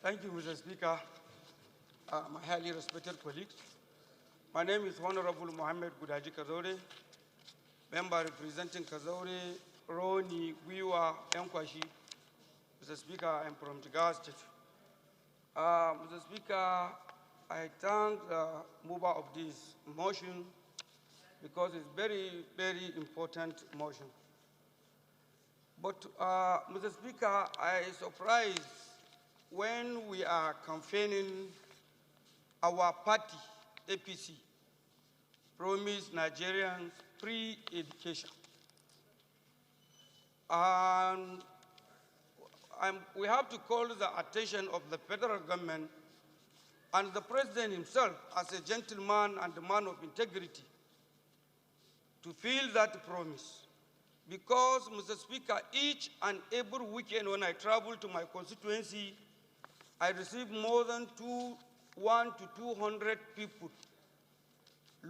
Thank you, Mr. Speaker, my highly respected colleagues. My name is Honorable Mohammed Gudaji Kazaure, member representing Kazaure, Roni, Gwiwa, Enkwashi. Mr. Speaker, I'm from Jigawa State. Mr. Speaker, I thank the mover of this motion because it's very, very important motion. But, Mr. Speaker, I am surprised when we are campaigning our party, APC, promised Nigerians free education. And we have to call the attention of the federal government and the president himself as a gentleman and a man of integrity to fulfill that promise. Because, Mr. Speaker, each and every weekend when I travel to my constituency, I receive more than 100 to 200 people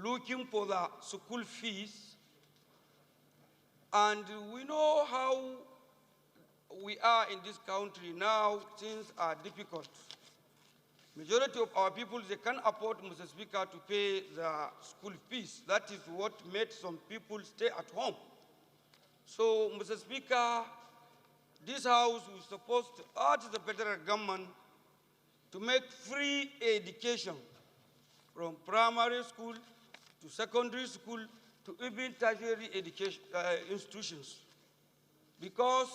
looking for the school fees. And we know how we are in this country now. Things are difficult. Majority of our people, they can't afford, Mr. Speaker, to pay the school fees. That is what made some people stay at home. So, Mr. Speaker, this House is supposed to urge the federal government to make free education from primary school to secondary school to even tertiary education institutions, because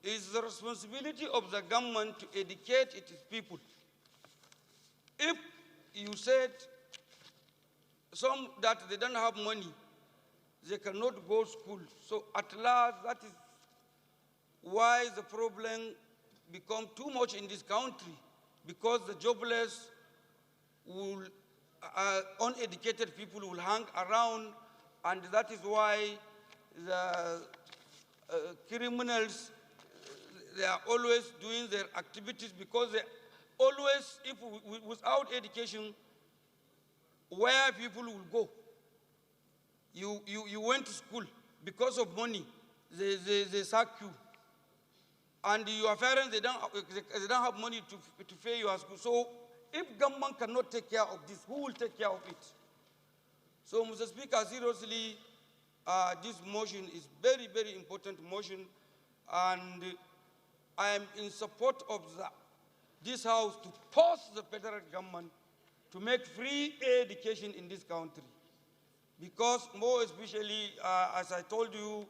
it's the responsibility of the government to educate its people. If you said some that they don't have money, they cannot go to school. So at last, that is why the problem becomes too much in this country, because the jobless will, uneducated people will hang around, and that is why the criminals, they are always doing their activities, because they always, if without education, where people will go? You went to school because of money, they sack you. And your parents, they don't have money to pay your school. So if government cannot take care of this, who will take care of it? So, Mr. Speaker, seriously, this motion is very, very important motion, and I am in support of this House to force the federal government to make free education in this country. Because more especially, as I told you,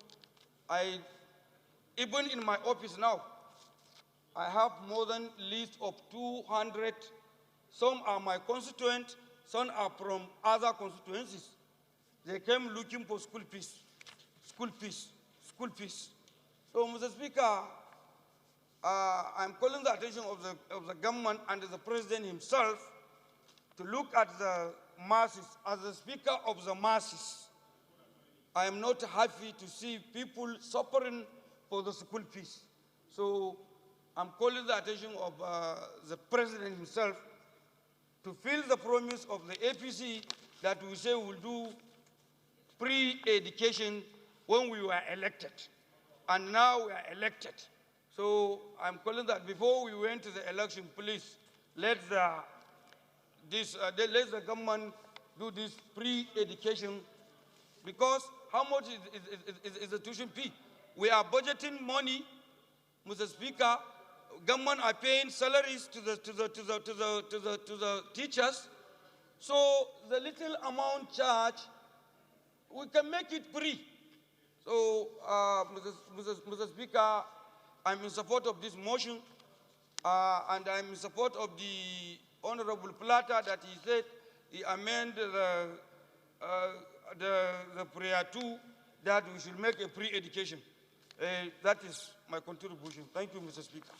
even in my office now, I have more than list of 200. Some are my constituents, some are from other constituencies. They came looking for school fees, school fees, school fees. So, Mr. Speaker, I'm calling the attention of the government and the president himself to look at the masses. As the speaker of the masses, I am not happy to see people suffering for the school fees. So I'm calling the attention of the president himself to fulfill the promise of the APC that we say we'll do free education when we were elected. And now we are elected. So I'm calling that before we went to the election, please let the government do this free education, because how much is the tuition fee? We are budgeting money, Mr. Speaker. Government are paying salaries to the teachers. So the little amount charged, we can make it free. So, Mr. Speaker, I'm in support of this motion, and I'm in support of the Honorable Plata that he said he amended the prayer too, that we should make a free education. That is my contribution. Thank you, Mr. Speaker.